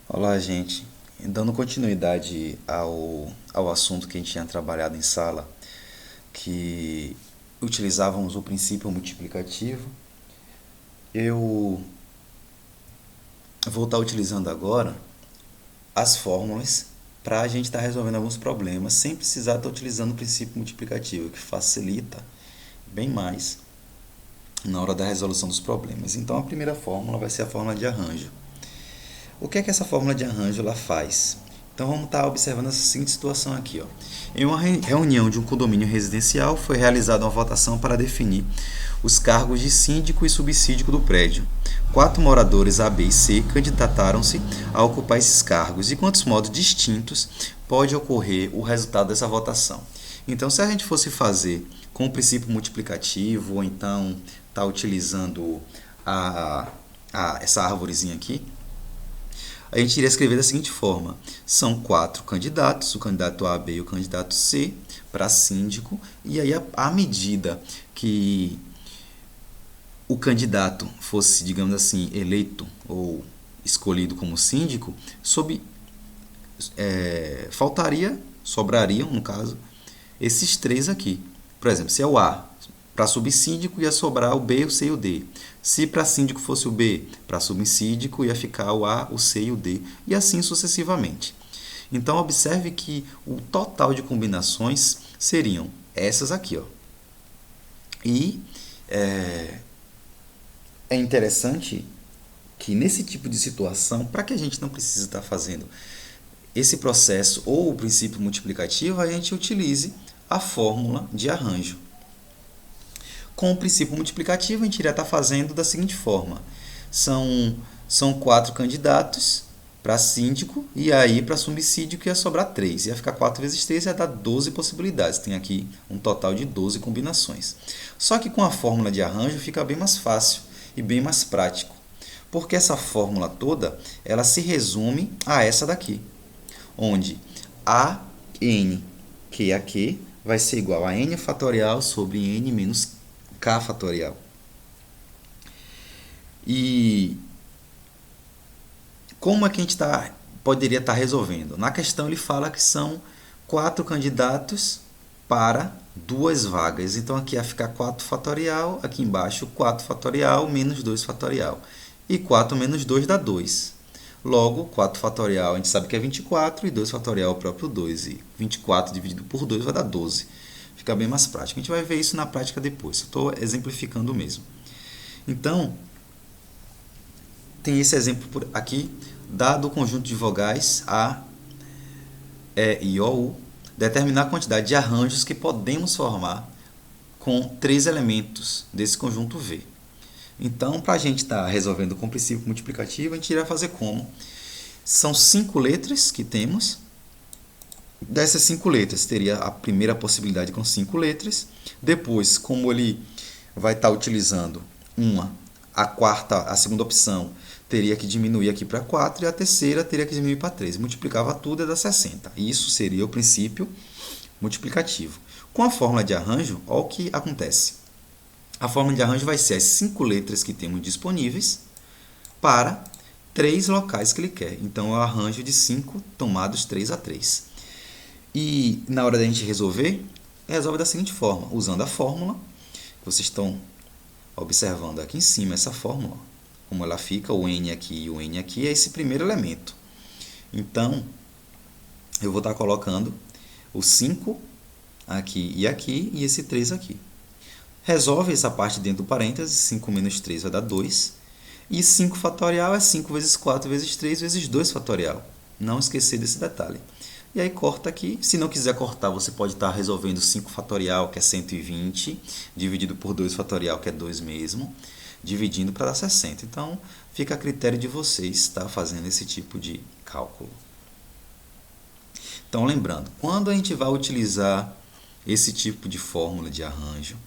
Olá, gente. Dando continuidade ao assunto que a gente tinha trabalhado em sala, que utilizávamos o princípio multiplicativo, eu vou estar utilizando agora as fórmulas para a gente estar resolvendo alguns problemas sem precisar estar utilizando o princípio multiplicativo, que facilita bem mais na hora da resolução dos problemas. Então, a primeira fórmula vai ser a fórmula de arranjo. O que é que essa fórmula de arranjo ela faz? Então vamos estar observando essa seguinte situação aqui. Ó. Em uma reunião de um condomínio residencial, foi realizada uma votação para definir os cargos de síndico e subsíndico do prédio. 4 moradores A, B e C candidataram-se a ocupar esses cargos. E quantos modos distintos pode ocorrer o resultado dessa votação? Então, se a gente fosse fazer com o princípio multiplicativo, ou então estar utilizando essa árvorezinha aqui, a gente iria escrever da seguinte forma: são 4 candidatos, o candidato A, B e o candidato C, para síndico, e aí à medida que o candidato fosse, digamos assim, eleito ou escolhido como síndico, sobrariam, no caso, esses três aqui. Por exemplo, se é o A, para subsíndico ia sobrar o B, o C e o D. Se para síndico fosse o B, para subsíndico ia ficar o A, o C e o D, e assim sucessivamente. Então, observe que o total de combinações seriam essas aqui. Ó. E é interessante que nesse tipo de situação, para que a gente não precise estar fazendo esse processo ou o princípio multiplicativo, a gente utilize a fórmula de arranjo. Com o princípio multiplicativo, a gente iria estar fazendo da seguinte forma: são 4 candidatos para síndico, e aí para subsíndico ia sobrar 3. Ia ficar 4 vezes 3, ia dar 12 possibilidades. Tem aqui um total de 12 combinações. Só que com a fórmula de arranjo fica bem mais fácil e bem mais prático, porque essa fórmula toda ela se resume a essa daqui, onde a n q a q vai ser igual a n fatorial sobre n menos k fatorial. E como é que a gente poderia estar resolvendo? Na questão ele fala que são 4 candidatos para 2 vagas. Então aqui ia ficar 4 fatorial, aqui embaixo 4 fatorial menos 2 fatorial. E 4 menos 2 dá 2. Logo, 4 fatorial a gente sabe que é 24 e 2 fatorial é o próprio 2. E 24 dividido por 2 vai dar 12. Fica bem mais prático. A gente vai ver isso na prática depois. Estou exemplificando mesmo. Então, tem esse exemplo aqui, dado o conjunto de vogais A, E e O, U, determinar a quantidade de arranjos que podemos formar com 3 elementos desse conjunto V. Então, para a gente estar resolvendo com o princípio multiplicativo, a gente irá fazer como? São 5 letras que temos. Dessas 5 letras, teria a primeira possibilidade com 5 letras. Depois, como ele vai estar utilizando a segunda opção teria que diminuir aqui para 4 e a terceira teria que diminuir para 3. Multiplicava tudo e dá 60. Isso seria o princípio multiplicativo. Com a fórmula de arranjo, olha o que acontece. A fórmula de arranjo vai ser as 5 letras que temos disponíveis para 3 locais que ele quer. Então, é o arranjo de 5 tomados 3 a 3. E na hora da gente resolve da seguinte forma, usando a fórmula, que vocês estão observando aqui em cima, essa fórmula, como ela fica, o n aqui e o n aqui, é esse primeiro elemento. Então, eu vou estar colocando o 5 aqui, e esse 3 aqui. Resolve essa parte dentro do parênteses, 5 menos 3 vai dar 2. E 5 fatorial é 5 vezes 4 vezes 3 vezes 2 fatorial. Não esquecer desse detalhe. E aí corta aqui. Se não quiser cortar, você pode estar resolvendo 5 fatorial, que é 120, dividido por 2 fatorial, que é 2 mesmo, dividindo para dar 60. Então, fica a critério de vocês estar fazendo esse tipo de cálculo. Então, lembrando, quando a gente vai utilizar esse tipo de fórmula de arranjo,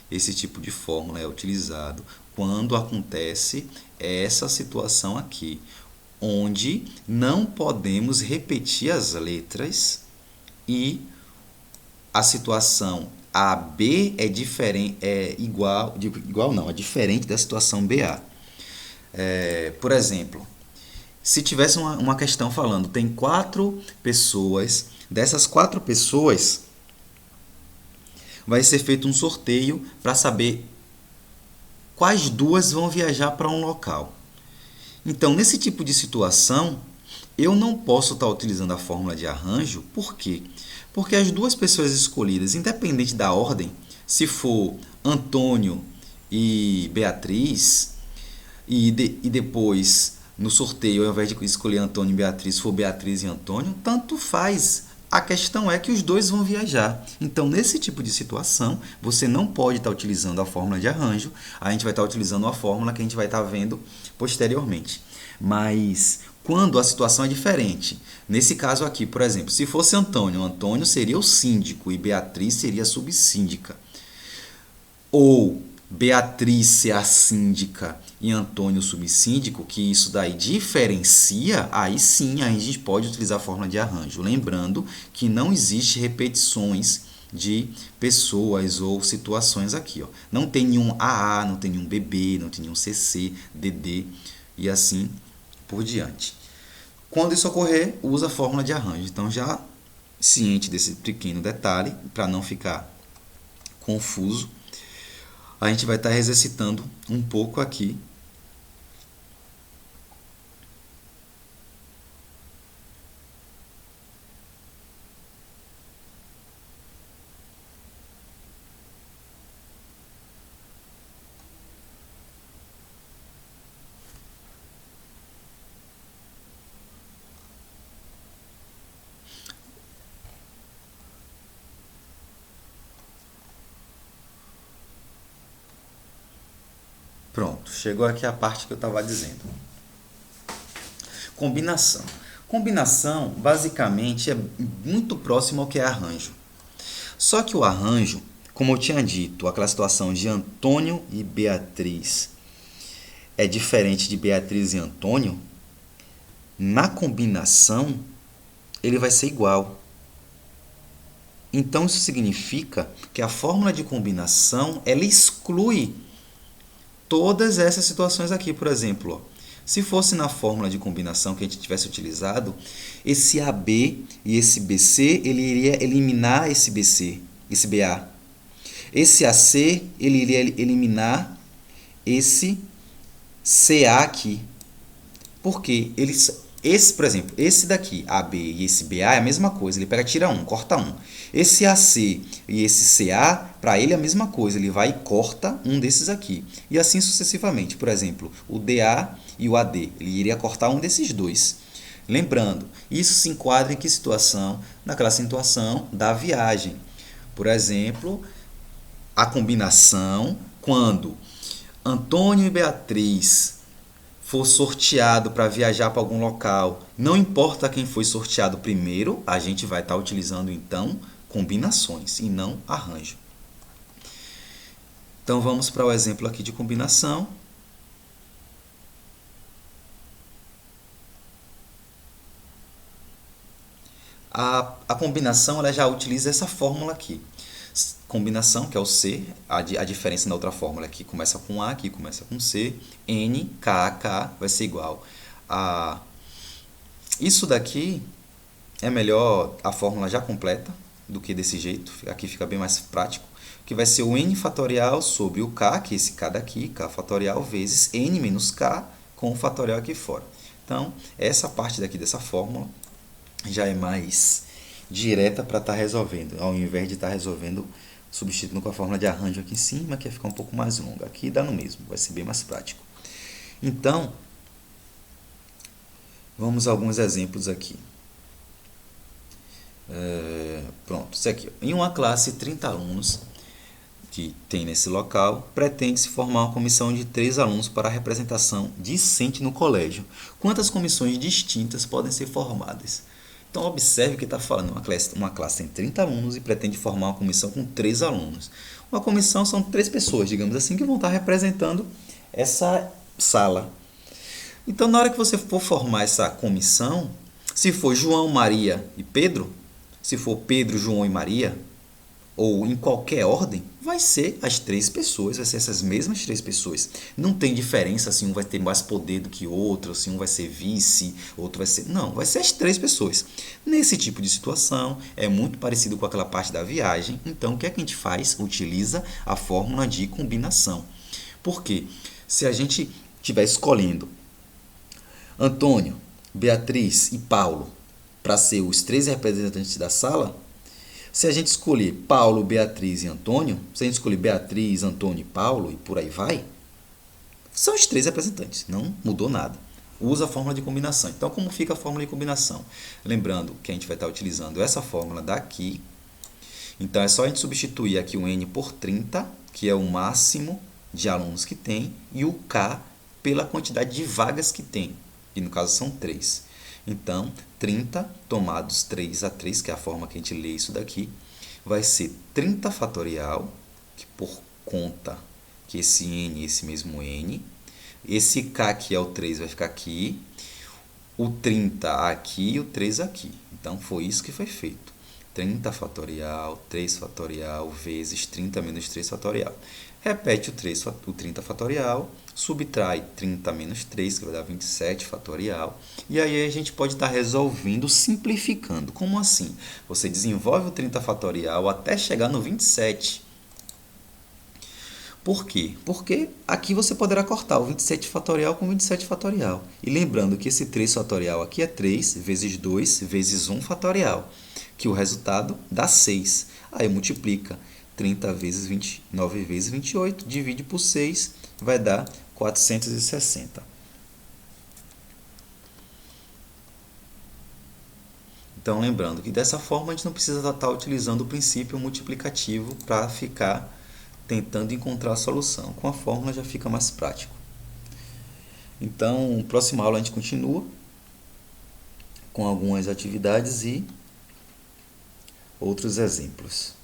esse tipo de fórmula é utilizado quando acontece essa situação aqui, onde não podemos repetir as letras e a situação AB é diferente, é diferente da situação BA. Por exemplo, se tivesse uma questão falando, tem 4 pessoas, dessas 4 pessoas, vai ser feito um sorteio para saber quais 2 vão viajar para um local. Então, nesse tipo de situação, eu não posso estar utilizando a fórmula de arranjo. Por quê? Porque as 2 pessoas escolhidas, independente da ordem, se for Antônio e Beatriz, e depois no sorteio, ao invés de escolher Antônio e Beatriz, for Beatriz e Antônio, tanto faz. A questão é que os 2 vão viajar. Então, nesse tipo de situação, você não pode estar utilizando a fórmula de arranjo, a gente vai estar utilizando a fórmula que a gente vai estar vendo posteriormente. Mas quando a situação é diferente, nesse caso aqui, por exemplo, se fosse Antônio, Antônio seria o síndico e Beatriz seria a subsíndica. Ou Beatriz ser a síndica e Antônio o subsíndico, que isso daí diferencia, aí sim a gente pode utilizar a fórmula de arranjo. Lembrando que não existe repetições de pessoas ou situações aqui. Ó. Não tem nenhum AA, não tem nenhum BB, não tem nenhum CC, DD e assim por diante. Quando isso ocorrer, usa a fórmula de arranjo. Então, já ciente desse pequeno detalhe, para não ficar confuso, a gente vai estar exercitando um pouco aqui. Pronto, chegou aqui a parte que eu estava dizendo. Combinação. Combinação, basicamente, é muito próximo ao que é arranjo. Só que o arranjo, como eu tinha dito, aquela situação de Antônio e Beatriz é diferente de Beatriz e Antônio, na combinação ele vai ser igual. Então isso significa que a fórmula de combinação ela exclui todas essas situações aqui, por exemplo. Ó, se fosse na fórmula de combinação que a gente tivesse utilizado, esse AB e esse BC, ele iria eliminar esse BC, esse BA. Esse AC, ele iria eliminar esse CA aqui. Por quê? Por exemplo, esse daqui, AB e esse BA é a mesma coisa, ele pega, tira um, corta um. Esse AC e esse CA, para ele é a mesma coisa, ele vai e corta um desses aqui. E assim sucessivamente. Por exemplo, o DA e o AD, ele iria cortar um desses 2. Lembrando, isso se enquadra em que situação? Naquela situação da viagem. Por exemplo, a combinação, quando Antônio e Beatriz for sorteado para viajar para algum local, não importa quem foi sorteado primeiro, a gente vai estar utilizando então combinações e não arranjo. Então vamos para o exemplo aqui de combinação. A combinação ela já utiliza essa fórmula aqui. Combinação, que é o C, a diferença na outra fórmula aqui começa com A, aqui começa com C, N, K, K vai ser igual a... Isso daqui é melhor a fórmula já completa do que desse jeito, aqui fica bem mais prático, que vai ser o N fatorial sobre o K, que é esse K daqui, K fatorial, vezes N menos K com o fatorial aqui fora. Então, essa parte daqui dessa fórmula já é mais direta para estar resolvendo, ao invés de estar resolvendo substituindo com a fórmula de arranjo aqui em cima, que vai ficar um pouco mais longa. Aqui dá no mesmo, vai ser bem mais prático. Então, vamos a alguns exemplos aqui. Pronto, isso aqui. Em uma classe, 30 alunos que tem nesse local, pretende-se formar uma comissão de 3 alunos para a representação discente no colégio. Quantas comissões distintas podem ser formadas? Então, observe que está falando, uma classe tem 30 alunos e pretende formar uma comissão com 3 alunos. Uma comissão são 3 pessoas, digamos assim, que vão estar representando essa sala. Então, na hora que você for formar essa comissão, se for João, Maria e Pedro, se for Pedro, João e Maria, ou em qualquer ordem, vai ser as 3 pessoas, vai ser essas mesmas 3 pessoas. Não tem diferença se um vai ter mais poder do que outro, se um vai ser vice, outro vai ser... Não, vai ser as 3 pessoas. Nesse tipo de situação, é muito parecido com aquela parte da viagem. Então, o que é que a gente faz? Utiliza a fórmula de combinação. Por quê? Se a gente estiver escolhendo Antônio, Beatriz e Paulo para ser os 3 representantes da sala, se a gente escolher Paulo, Beatriz e Antônio, se a gente escolher Beatriz, Antônio e Paulo e por aí vai, são os 3 representantes, não mudou nada. Usa a fórmula de combinação. Então, como fica a fórmula de combinação? Lembrando que a gente vai estar utilizando essa fórmula daqui. Então, é só a gente substituir aqui o N por 30, que é o máximo de alunos que tem, e o K pela quantidade de vagas que tem, e no caso são 3. Então, 30 tomados 3 a 3, que é a forma que a gente lê isso daqui, vai ser 30 fatorial, que por conta que esse N, esse mesmo N, esse K que é o 3 vai ficar aqui, o 30 aqui e o 3 aqui. Então, foi isso que foi feito. 30 fatorial, 3 fatorial, vezes 30 menos 3 fatorial. Repete o 30 fatorial, subtrai 30 menos 3, que vai dar 27 fatorial. E aí a gente pode estar resolvendo, simplificando. Como assim? Você desenvolve o 30 fatorial até chegar no 27. Por quê? Porque aqui você poderá cortar o 27 fatorial com 27 fatorial. E lembrando que esse 3 fatorial aqui é 3 vezes 2 vezes 1 fatorial, que o resultado dá 6. Aí multiplica 30 vezes 29 vezes 28, divide por 6, vai dar 460. Então, lembrando que dessa forma a gente não precisa estar utilizando o princípio multiplicativo para ficar tentando encontrar a solução. Com a fórmula já fica mais prático. Então, próxima aula a gente continua com algumas atividades e outros exemplos.